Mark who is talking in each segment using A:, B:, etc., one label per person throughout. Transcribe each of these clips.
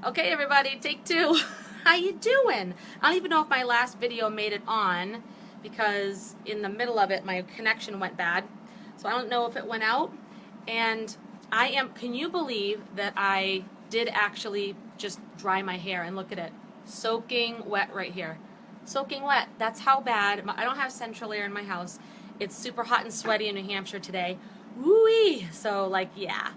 A: Okay, everybody, take two. How you doing? I don't even know if my last video made it on because in the middle of it my connection went bad. So I don't know if it went out. And can you believe that I did actually just dry my hair and look at it. Soaking wet right here. Soaking wet. That's how bad. I don't have central air in my house. It's super hot and sweaty in New Hampshire today. Woo-wee. So like, yeah.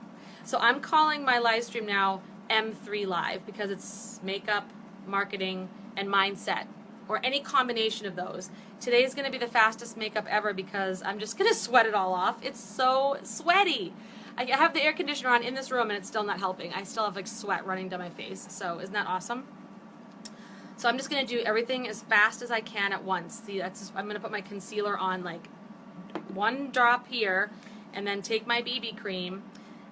A: So I'm calling my live stream now M3 Live because it's makeup, marketing, and mindset, or any combination of those. Today's going to be the fastest makeup ever because I'm just going to sweat it all off. It's so sweaty. I have the air conditioner on in this room and it's still not helping. I still have like sweat running down my face. So isn't that awesome? So I'm just going to do everything as fast as I can at once. See, I'm going to put my concealer on like one drop here and then take my BB cream,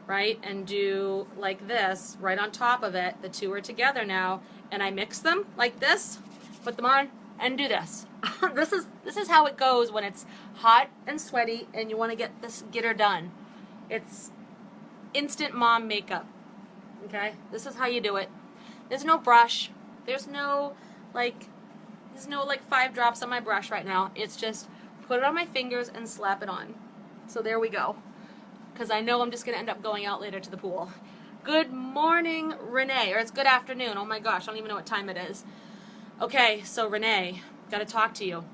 A: right, and do like this right on top of it. The two are together now, and I mix them like this, put them on, and do this. This is how it goes when it's hot and sweaty and you want to get her done. It's instant mom makeup. Okay, this is how you do it. There's no brush. There's no like 5 drops on my brush right now. It's just put it on my fingers and slap it on. So there we go. Because I know I'm just going to end up going out later to the pool. Good morning, Renee. Or it's good afternoon. Oh my gosh, I don't even know what time it is. Okay, so Renee, got to talk to you.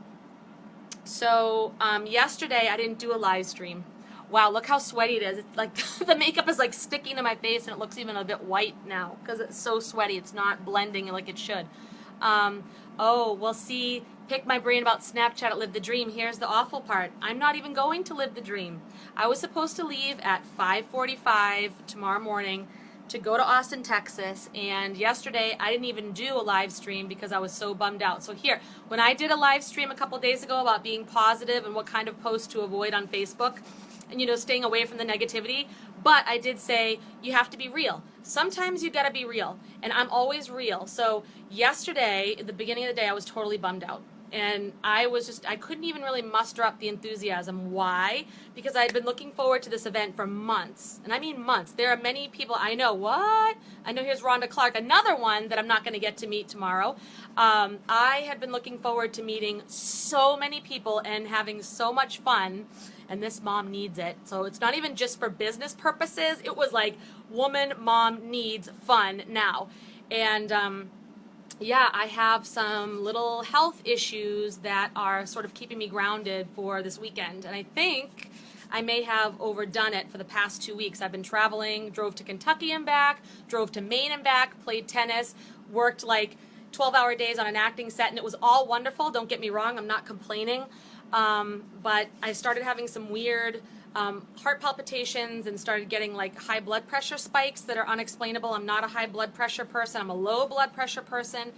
A: So yesterday I didn't do a live stream. Wow, look how sweaty it is. It's like the makeup is like sticking to my face and it looks even a bit white now because it's so sweaty. It's not blending like it should. Oh, well, see, pick my brain about Snapchat at Live the Dream. Here's the awful part. I'm not even going to Live the Dream. I was supposed to leave at 5:45 tomorrow morning to go to Austin, Texas, and yesterday I didn't even do a live stream because I was so bummed out. So here, when I did a live stream a couple days ago about being positive and what kind of posts to avoid on Facebook, and staying away from the negativity, but I did say you have to be real. Sometimes you gotta be real, and I'm always real. So yesterday, at the beginning of the day, I was totally bummed out. And I couldn't even really muster up the enthusiasm. Why? Because I had been looking forward to this event for months. And I mean months. There are many people I know. What? I know here's Rhonda Clark, another one that I'm not going to get to meet tomorrow. I had been looking forward to meeting so many people and having so much fun. And this mom needs it. So it's not even just for business purposes. It was like, woman, mom needs fun now. And yeah, I have some little health issues that are sort of keeping me grounded for this weekend. And I think I may have overdone it for the past 2 weeks. I've been traveling, drove to Kentucky and back, drove to Maine and back, played tennis, worked like 12-hour days on an acting set, and it was all wonderful. Don't get me wrong, I'm not complaining. But I started having some weird heart palpitations and started getting like high blood pressure spikes that are unexplainable. I'm not a high blood pressure person. I'm a low blood pressure person.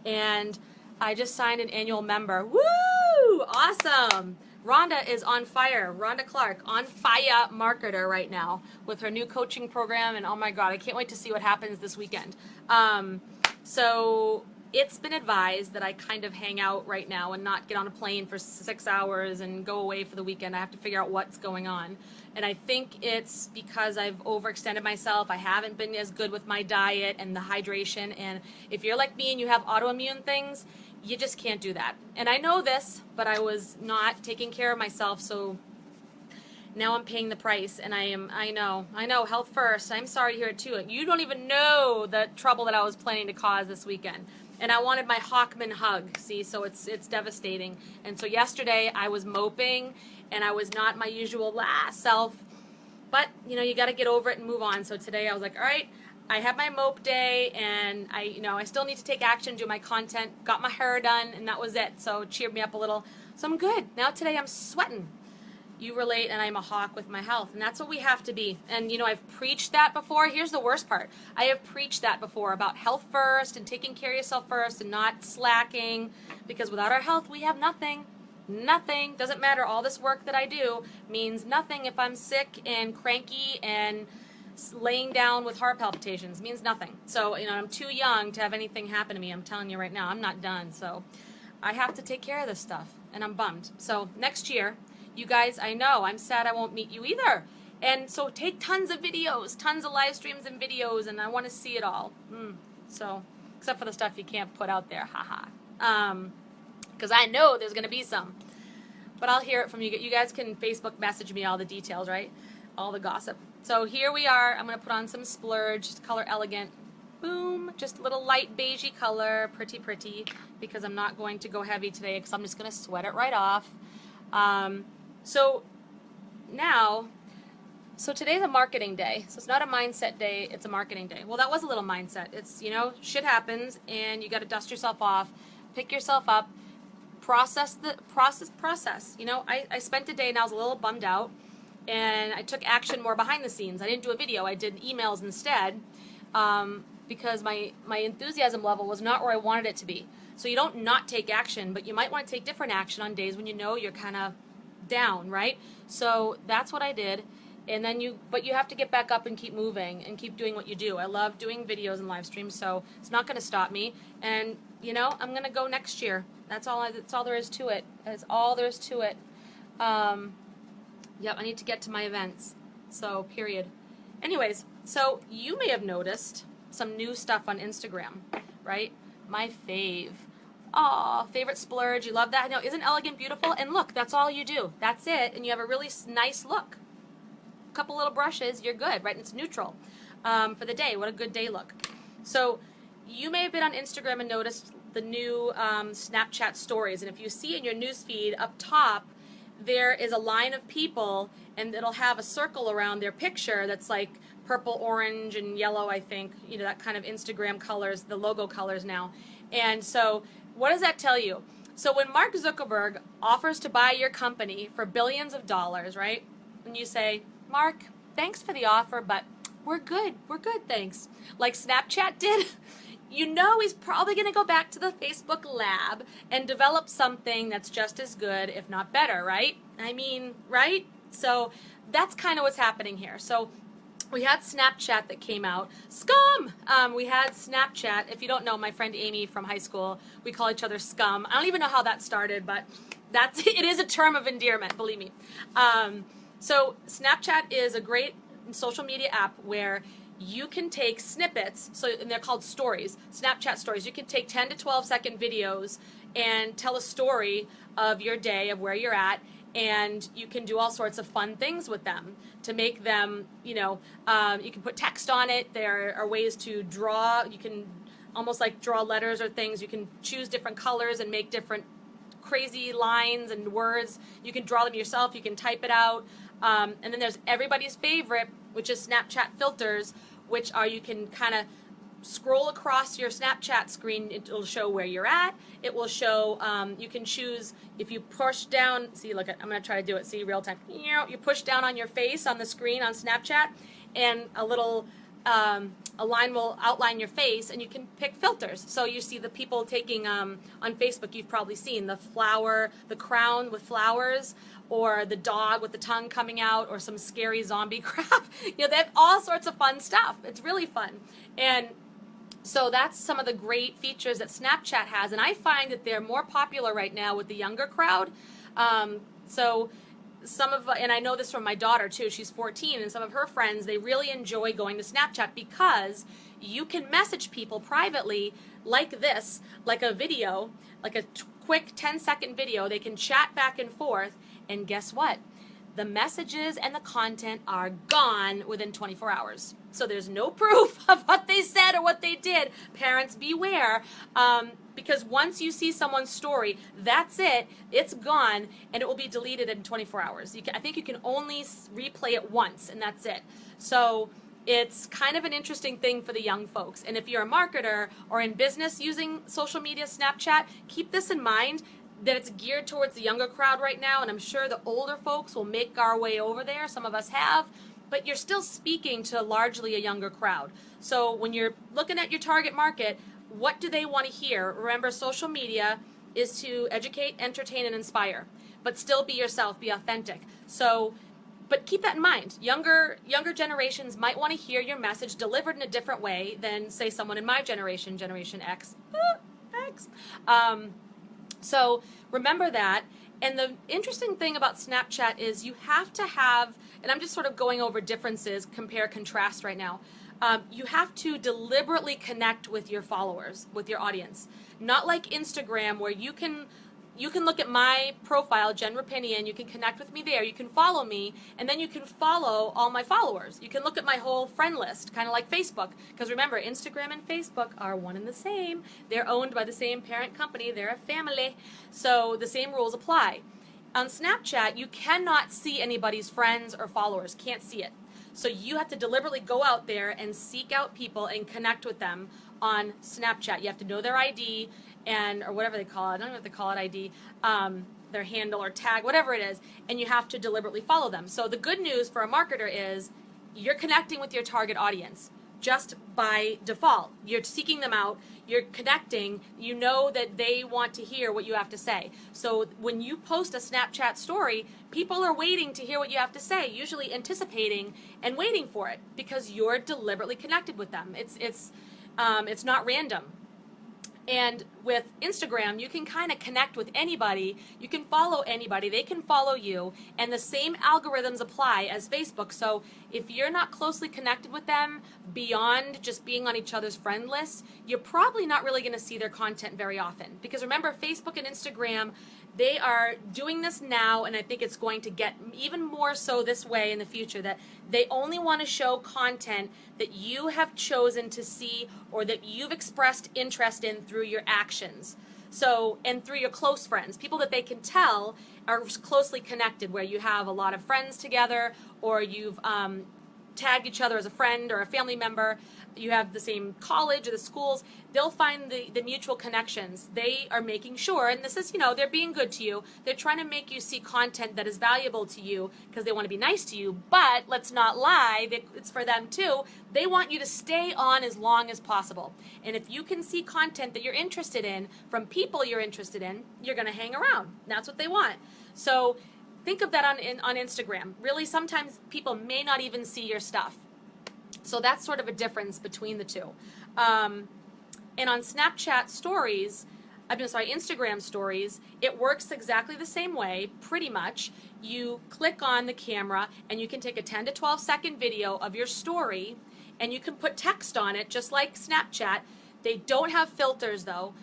A: And I just signed an annual member. Woo! Awesome! Rhonda is on fire. Rhonda Clark, on fire marketer right now with her new coaching program. And oh my God, I can't wait to see what happens this weekend. So it's been advised that I kind of hang out right now and not get on a plane for 6 hours and go away for the weekend. I have to figure out what's going on. And I think it's because I've overextended myself. I haven't been as good with my diet and the hydration. And if you're like me and you have autoimmune things, you just can't do that. And I know this, but I was not taking care of myself, so now I'm paying the price, and I know, health first. I'm sorry to hear it too. You don't even know the trouble that I was planning to cause this weekend. And I wanted my Hawkman hug, see, so it's devastating. And so yesterday I was moping, and I was not my usual self, but you got to get over it and move on. So today I was like, all right, I have my mope day, and I still need to take action, do my content, got my hair done, and that was it. So it cheered me up a little. So I'm good. Now today I'm sweating. You relate, and I'm a hawk with my health, and that's what we have to be. And I've preached that before. Here's the worst part. I have preached that before about health first and taking care of yourself first and not slacking, because without our health we have nothing. Nothing. Doesn't matter. All this work that I do means nothing if I'm sick and cranky and laying down with heart palpitations. Means nothing. So I'm too young to have anything happen to me. I'm telling you right now, I'm not done. So I have to take care of this stuff, and I'm bummed. So next year, you guys, I know, I'm sad I won't meet you either. And so take tons of videos, tons of live streams and videos, and I want to see it all. So, except for the stuff you can't put out there, haha. Because I know there's going to be some. But I'll hear it from you. You guys can Facebook message me all the details, right? All the gossip. So here we are. I'm going to put on some Splurge, color Elegant. Boom. Just a little light beigey color. Pretty, pretty. Because I'm not going to go heavy today because I'm just going to sweat it right off. So now, so today's a marketing day. So it's not a mindset day. It's a marketing day. Well, that was a little mindset. It's, you know, shit happens and you got to dust yourself off, pick yourself up, process. You know, I spent a day and I was a little bummed out, and I took action more behind the scenes. I didn't do a video. I did emails instead, because my enthusiasm level was not where I wanted it to be. So you don't not take action, but you might want to take different action on days when you know you're kind of down, right? So that's what I did. And then but you have to get back up and keep moving and keep doing what you do. I love doing videos and live streams, so it's not going to stop me. And you know, I'm going to go next year. That's all there is to it. That's all there is to it. Yep, I need to get to my events. So, period. Anyways, so you may have noticed some new stuff on Instagram, right? My fave. Aw, favorite Splurge. You love that? No, isn't Elegant beautiful? And look, that's all you do. That's it. And you have a really nice look. Couple little brushes, you're good, right? And it's neutral for the day. What a good day look. So you may have been on Instagram and noticed the new Snapchat stories. And if you see in your newsfeed up top, there is a line of people, and it'll have a circle around their picture that's like purple, orange, and yellow, I think. You know, that kind of Instagram colors, the logo colors now. And so what does that tell you? So when Mark Zuckerberg offers to buy your company for billions of dollars, right? And you say, Mark, thanks for the offer, but we're good, thanks. Like Snapchat did. You know he's probably going to go back to the Facebook lab and develop something that's just as good, if not better, right? I mean, right? So that's kind of what's happening here. So we had Snapchat that came out. Scum! We had Snapchat. If you don't know, my friend Amy from high school, we call each other Scum. I don't even know how that started, but it is a term of endearment, believe me. So Snapchat is a great social media app where you can take snippets, and they're called stories, Snapchat stories. You can take 10 to 12 second videos and tell a story of your day, of where you're at, and you can do all sorts of fun things with them to make them, you know, you can put text on it. There are ways to draw. You can almost like draw letters or things. You can choose different colors and make different crazy lines and words. You can draw them yourself. You can type it out. And then there's everybody's favorite, which is Snapchat filters, which are you can kind of scroll across your Snapchat screen. It will show where you're at. It will show, you can choose, if you push down, see, look, I'm going to try to do it, see, real time. You push down on your face on the screen on Snapchat, and a little, a line will outline your face, and you can pick filters. So you see the people taking, on Facebook, you've probably seen the flower, the crown with flowers, or the dog with the tongue coming out, or some scary zombie crap. You know, they have all sorts of fun stuff. It's really fun. And so that's some of the great features that Snapchat has, and I find that they're more popular right now with the younger crowd. So and I know this from my daughter too, she's 14, and some of her friends, they really enjoy going to Snapchat because you can message people privately like this, like a video, like a quick 10-second video. They can chat back and forth, and guess what? The messages and the content are gone within 24 hours. So there's no proof of what they said or what they did. Parents, beware, because once you see someone's story, that's it. It's gone, and it will be deleted in 24 hours. I think you can only replay it once, and that's it. So it's kind of an interesting thing for the young folks. And if you're a marketer or in business using social media, Snapchat, keep this in mind, that it's geared towards the younger crowd right now, and I'm sure the older folks will make our way over there. Some of us have, but you're still speaking to largely a younger crowd. So when you're looking at your target market, what do they want to hear? Remember, social media is to educate, entertain, and inspire, but still be yourself, be authentic. So, but keep that in mind. Younger generations might want to hear your message delivered in a different way than, say, someone in my generation, Generation X. So remember that. And the interesting thing about Snapchat is you have to have, and I'm just sort of going over differences, compare, contrast right now. You have to deliberately connect with your followers, with your audience. Not like Instagram, where you can look at my profile, Jen Rapinian, you can connect with me there, you can follow me, and then you can follow all my followers. You can look at my whole friend list, kind of like Facebook, because remember, Instagram and Facebook are one and the same. They're owned by the same parent company, they're a family, so the same rules apply. On Snapchat, you cannot see anybody's friends or followers, can't see it. So you have to deliberately go out there and seek out people and connect with them on Snapchat. You have to know their ID or whatever they call it. I don't know if they call it ID, their handle or tag, whatever it is, and you have to deliberately follow them. So the good news for a marketer is you're connecting with your target audience just by default. You're seeking them out, you're connecting, you know that they want to hear what you have to say. So when you post a Snapchat story, people are waiting to hear what you have to say, usually anticipating and waiting for it because you're deliberately connected with them. It's not random. And with Instagram, you can kind of connect with anybody. You can follow anybody. They can follow you. And the same algorithms apply as Facebook. So if you're not closely connected with them beyond just being on each other's friend list, you're probably not really going to see their content very often. Because remember, Facebook and Instagram, they are doing this now, and I think it's going to get even more so this way in the future, that they only want to show content that you have chosen to see or that you've expressed interest in through your actions. So, and through your close friends, people that they can tell are closely connected, where you have a lot of friends together, or you've tagged each other as a friend or a family member, you have the same college or the schools. They'll find the mutual connections. They are making sure, and this is, they're being good to you. They're trying to make you see content that is valuable to you because they want to be nice to you, but let's not lie, it's for them too. They want you to stay on as long as possible. And if you can see content that you're interested in from people you're interested in, you're going to hang around. That's what they want. So think of that on Instagram. Really, sometimes people may not even see your stuff. So that's sort of a difference between the two. And on Snapchat stories, Instagram stories, it works exactly the same way, pretty much. You click on the camera and you can take a 10 to 12 second video of your story and you can put text on it just like Snapchat. They don't have filters though.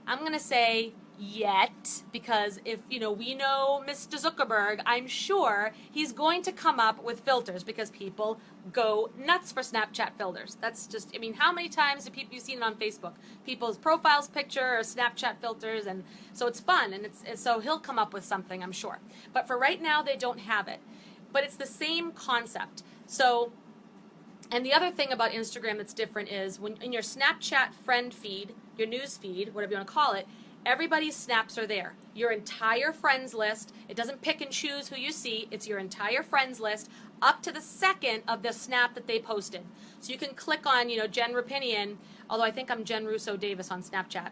A: I'm going to say yet, because if we know Mr. Zuckerberg, I'm sure he's going to come up with filters because people go nuts for Snapchat filters. That's just, how many times have you've seen it on Facebook? People's profiles picture or Snapchat filters, and so it's fun, and so he'll come up with something, I'm sure. But for right now, they don't have it. But it's the same concept. So, and the other thing about Instagram that's different is when in your Snapchat friend feed, your news feed, whatever you want to call it, everybody's snaps are there. Your entire friends list. It doesn't pick and choose who you see. It's your entire friends list up to the second of the snap that they posted. So you can click on, Jen Rapinian, although I think I'm Jen Russo Davis on Snapchat.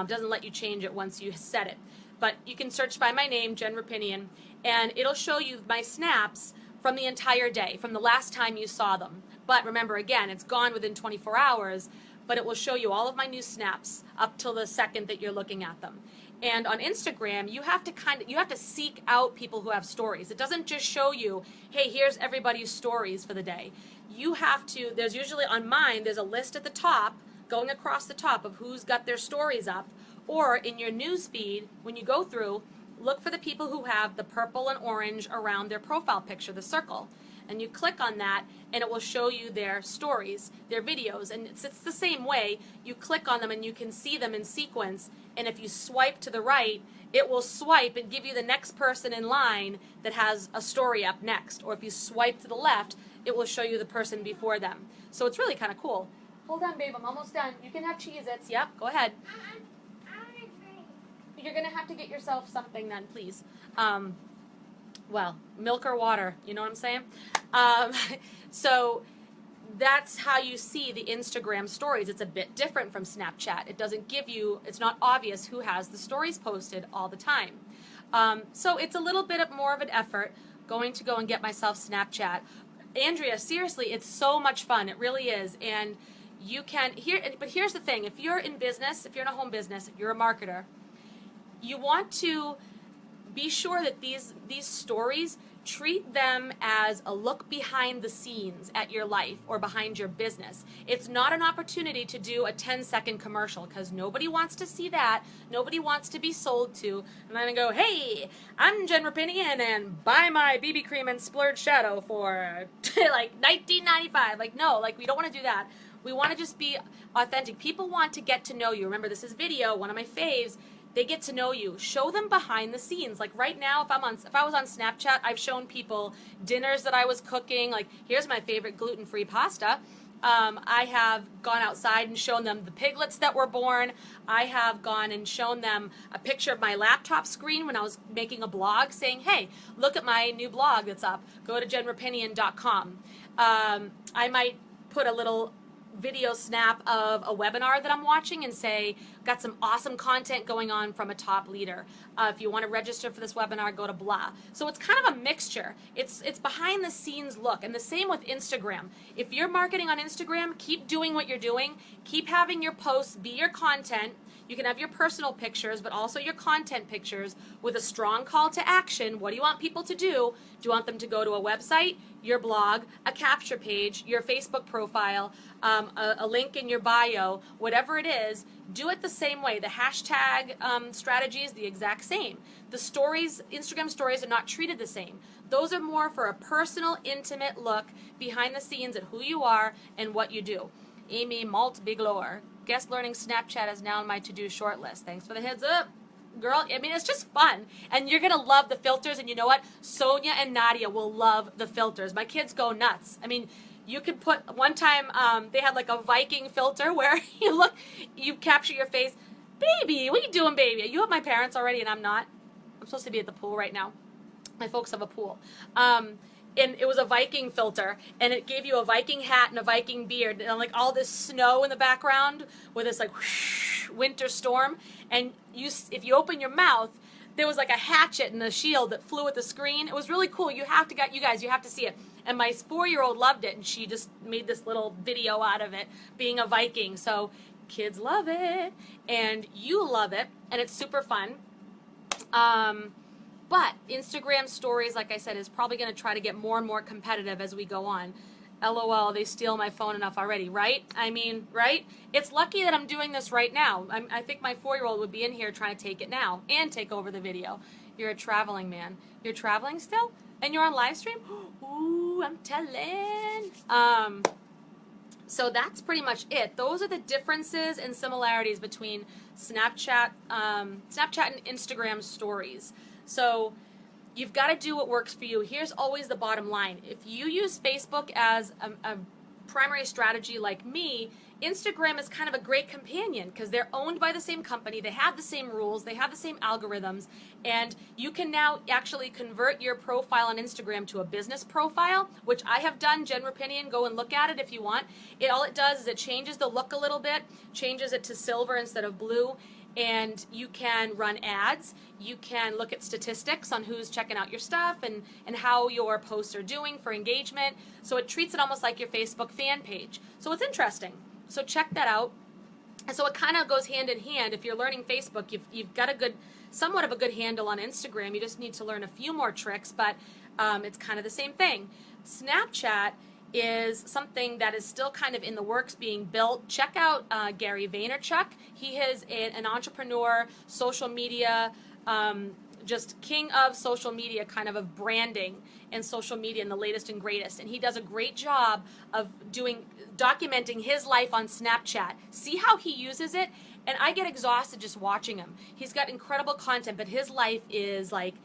A: Doesn't let you change it once you set it. But you can search by my name, Jen Rapinian, and it'll show you my snaps from the entire day, from the last time you saw them. But remember, again, it's gone within 24 hours. But it will show you all of my new snaps up till the second that you're looking at them. And on Instagram, you have to seek out people who have stories. It doesn't just show you, hey, here's everybody's stories for the day. You have to, there's usually on mine, there's a list at the top, going across the top of who's got their stories up. Or in your news feed, when you go through, look for the people who have the purple and orange around their profile picture, the circle. And you click on that, and it will show you their stories, their videos, and it's the same way. You click on them, and you can see them in sequence, and if you swipe to the right, it will swipe and give you the next person in line that has a story up next. Or if you swipe to the left, it will show you the person before them. So it's really kind of cool. Hold on, babe, I'm almost done. You can have Cheez-Its. Yep, go ahead. You're going to have to get yourself something then, please. Well, milk or water, you know what I'm saying? So that's how you see the Instagram stories. It's a bit different from Snapchat. It doesn't give you, it's not obvious who has the stories posted all the time. So it's a little bit more of an effort going to go and get myself Snapchat. Andrea, seriously, it's so much fun. It really is. And you can, but here's the thing. If you're in business, if you're in a home business, if you're a marketer, you want to be sure that these stories treat them as a look behind the scenes at your life or behind your business. It's not an opportunity to do a 10-second commercial, because nobody wants to see that. Nobody wants to be sold to. And then go, hey, I'm Jen Rapinian and buy my BB cream and splurge shadow for like $19.95. Like, no, like we don't want to do that. We want to just be authentic. People want to get to know you. Remember, this is video, one of my faves. They get to know you. Show them behind the scenes. Like right now, if I was on Snapchat, I've shown people dinners that I was cooking. Like, here's my favorite gluten-free pasta. I have gone outside and shown them the piglets that were born. I have gone and shown them a picture of my laptop screen when I was making a blog, saying, hey, look at my new blog that's up. Go to jenrapinian.com. I might put a little video snap of a webinar that I'm watching and say, got some awesome content going on from a top leader. If you want to register for this webinar, go to blah. So it's kind of a mixture. It's behind the scenes look. And the same with Instagram. If you're marketing on Instagram, keep doing what you're doing. Keep having your posts be your content. You can have your personal pictures, but also your content pictures with a strong call to action. What do you want people to do? Do you want them to go to a website, your blog, a capture page, your Facebook profile, a link in your bio, whatever it is? Do it the same way. The hashtag strategy is the exact same. The stories, Instagram stories, are not treated the same. Those are more for a personal, intimate look behind the scenes at who you are and what you do. Amy Malt Biglor. Guest learning Snapchat is now on my to-do short list. Thanks for the heads up, girl. I mean, it's just fun. And you're going to love the filters. And you know what? Sonia and Nadia will love the filters. My kids go nuts. I mean, you could put, one time they had like a Viking filter where you capture your face. Baby, what are you doing, baby? Are you with my parents already and I'm not? I'm supposed to be at the pool right now. My folks have a pool. And it was a Viking filter, and it gave you a Viking hat and a Viking beard, and like all this snow in the background with this like whoosh, winter storm. And if you open your mouth, there was like a hatchet and a shield that flew at the screen. It was really cool. You guys, you have to see it. And my 4-year-old loved it, and she just made this little video out of it, being a Viking. So kids love it, and you love it, and it's super fun. But Instagram stories, like I said, is probably going to try to get more and more competitive as we go on. LOL, they steal my phone enough already, right? I mean, right? It's lucky that I'm doing this right now. I think my 4-year-old would be in here trying to take it now and take over the video. You're a traveling man. You're traveling still? And you're on live stream? Ooh, I'm telling. So that's pretty much it. Those are the differences and similarities between Snapchat and Instagram stories. So you've got to do what works for you. Here's always the bottom line. If you use Facebook as a primary strategy like me, Instagram is kind of a great companion because they're owned by the same company. They have the same rules. They have the same algorithms. And you can now actually convert your profile on Instagram to a business profile, which I have done. Jen Rapinian, go and look at it if you want. All it does is it changes the look a little bit, changes it to silver instead of blue. And you can run ads. You can look at statistics on who's checking out your stuff and how your posts are doing for engagement. So it treats it almost like your Facebook fan page. So it's interesting. So check that out. And so it kind of goes hand in hand. If you're learning Facebook, you've got somewhat of a good handle on Instagram. You just need to learn a few more tricks, but it's kind of the same thing. Snapchat is something that is still kind of in the works being built. Check out Gary Vaynerchuk. He is an entrepreneur, social media, just king of social media, kind of branding and social media and the latest and greatest. And he does a great job of documenting his life on Snapchat. See how he uses it? And I get exhausted just watching him. He's got incredible content, but his life is like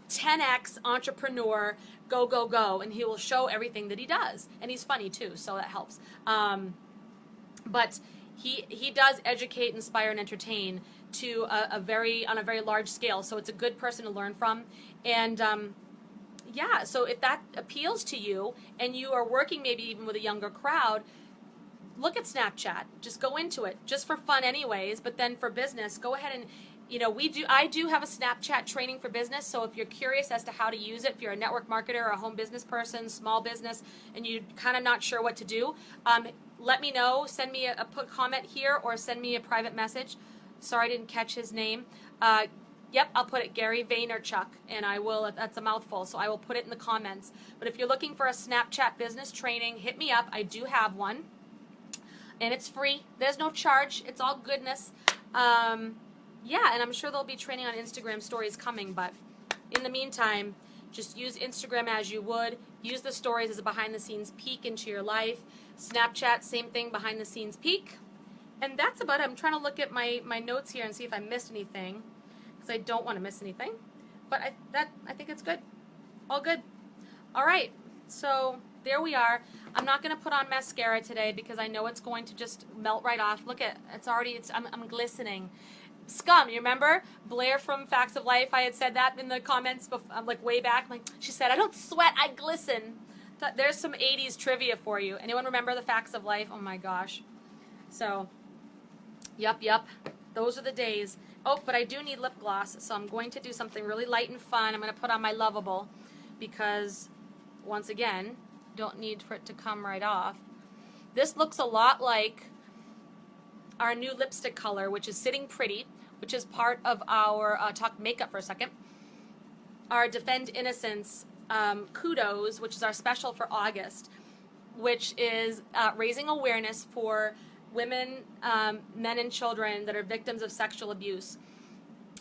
A: 10x entrepreneur, go, go, go, and he will show everything that he does. And he's funny too, so that helps. But he does educate, inspire, and entertain to on a very large scale. So it's a good person to learn from. And yeah, so if that appeals to you and you are working maybe even with a younger crowd, look at Snapchat. Just go into it, just for fun anyways, but then for business, go ahead and I do have a Snapchat training for business, so if you're curious as to how to use it, if you're a network marketer or a home business person, small business, and you're kind of not sure what to do, let me know. Send me a comment here or send me a private message. Sorry I didn't catch his name. Yep, I'll put it Gary Vaynerchuk, and I will, that's a mouthful, so I will put it in the comments. But if you're looking for a Snapchat business training, hit me up. I do have one, and it's free. There's no charge. It's all goodness. Yeah, and I'm sure there'll be training on Instagram stories coming, but in the meantime, just use Instagram as you would. Use the stories as a behind-the-scenes peek into your life. Snapchat, same thing, behind-the-scenes peek. And that's about it. I'm trying to look at my notes here and see if I missed anything, because I don't want to miss anything. But I think it's good. All good. All right. So there we are. I'm not going to put on mascara today because I know it's going to just melt right off. Look at it's already. I'm glistening. Scum, you remember? Blair from Facts of Life, I had said that in the comments like way back. Like, she said, I don't sweat, I glisten. There's some 80s trivia for you. Anyone remember the Facts of Life? Oh my gosh. So, yup. Those are the days. Oh, but I do need lip gloss, so I'm going to do something really light and fun. I'm going to put on my Lovable because, once again, don't need for it to come right off. This looks a lot like our new lipstick color, which is Sitting Pretty, which is part of our, talk makeup for a second, our Defend Innocence Kudos, which is our special for August, which is raising awareness for women, men, and children that are victims of sexual abuse.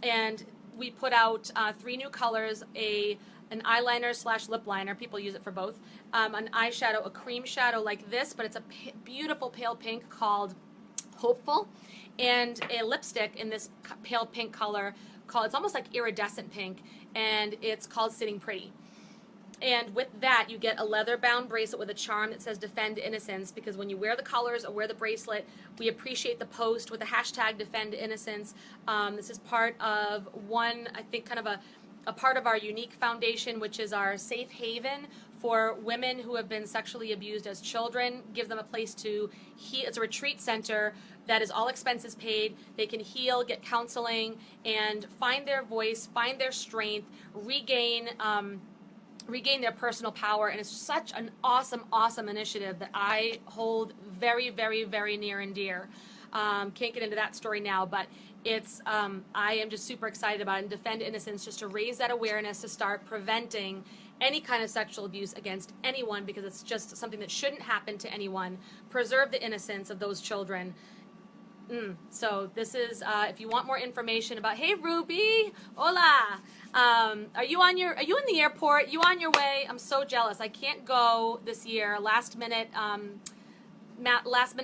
A: And we put out 3 new colors, an eyeliner / lip liner, people use it for both, an eyeshadow, a cream shadow like this, but it's a beautiful pale pink called Hopeful, and a lipstick in this pale pink color called, it's almost like iridescent pink, and it's called Sitting Pretty. And with that, you get a leather-bound bracelet with a charm that says Defend Innocence, because when you wear the colors or wear the bracelet, we appreciate the post with the hashtag Defend Innocence. This is part of one, I think, kind of a part of our unique foundation, which is our safe haven for women who have been sexually abused as children. Give them a place to heal. It's a retreat center that is all expenses paid. They can heal, get counseling, and find their voice, find their strength, regain their personal power. And it's such an awesome initiative that I hold very, very, very near and dear. Can't get into that story now, but it's I am just super excited about it. And Defend Innocence, just to raise that awareness, to start preventing any kind of sexual abuse against anyone, because it's just something that shouldn't happen to anyone. Preserve the innocence of those children. So this is, if you want more information about, hey Ruby, hola, are you in the airport? You on your way? I'm so jealous. I can't go this year, last minute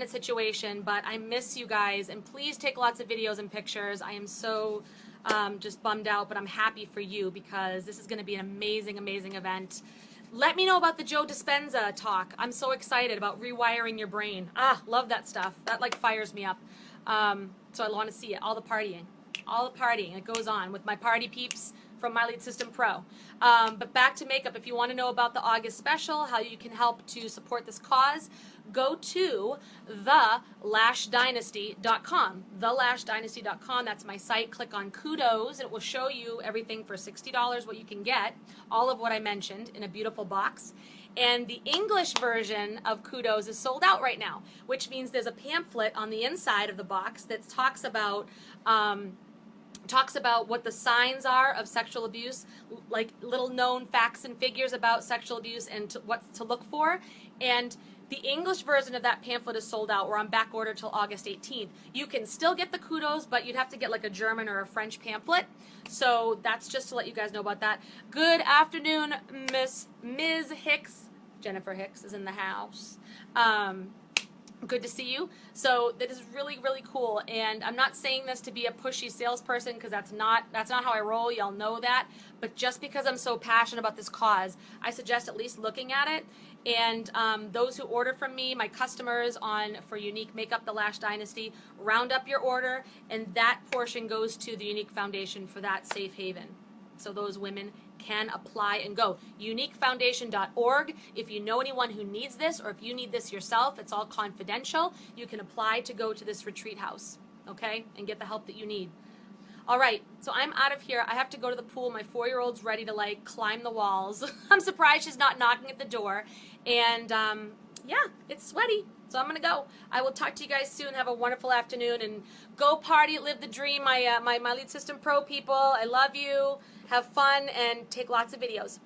A: situation, but I miss you guys, and please take lots of videos and pictures. I am so just bummed out, but I'm happy for you because this is going to be an amazing event. Let me know about the Joe Dispenza talk. I'm so excited about rewiring your brain. Love that stuff. That like fires me up. So I want to see it. All the partying that goes on with my party peeps from My Lead System Pro. But back to makeup. If you want to know about the August special, how you can help to support this cause, go to thelashdynasty.com. Thelashdynasty.com. That's my site. Click on Kudos, and it will show you everything for $60 what you can get. All of what I mentioned in a beautiful box. And the English version of Kudos is sold out right now, which means there's a pamphlet on the inside of the box that talks about what the signs are of sexual abuse, like little known facts and figures about sexual abuse and what to look for. And the English version of that pamphlet is sold out. We're on back order till August 18th. You can still get the Kudos, but you'd have to get like a German or a French pamphlet. So that's just to let you guys know about that. Good afternoon, Ms. Hicks. Jennifer Hicks is in the house. Good to see you. So that is really, really cool. And I'm not saying this to be a pushy salesperson, because that's not how I roll. Y'all know that. But just because I'm so passionate about this cause, I suggest at least looking at it. And those who order from me, my customers for Unique Makeup, The Lash Dynasty, round up your order, and that portion goes to the Unique Foundation for that safe haven. So those women can apply and go. UniqueFoundation.org. If you know anyone who needs this, or if you need this yourself, it's all confidential. You can apply to go to this retreat house, okay, and get the help that you need. All right, so I'm out of here. I have to go to the pool. My 4-year-old's ready to like climb the walls. I'm surprised she's not knocking at the door. And yeah, it's sweaty. So I'm going to go. I will talk to you guys soon. Have a wonderful afternoon and go party, live the dream. My Lead System Pro people, I love you. Have fun and take lots of videos.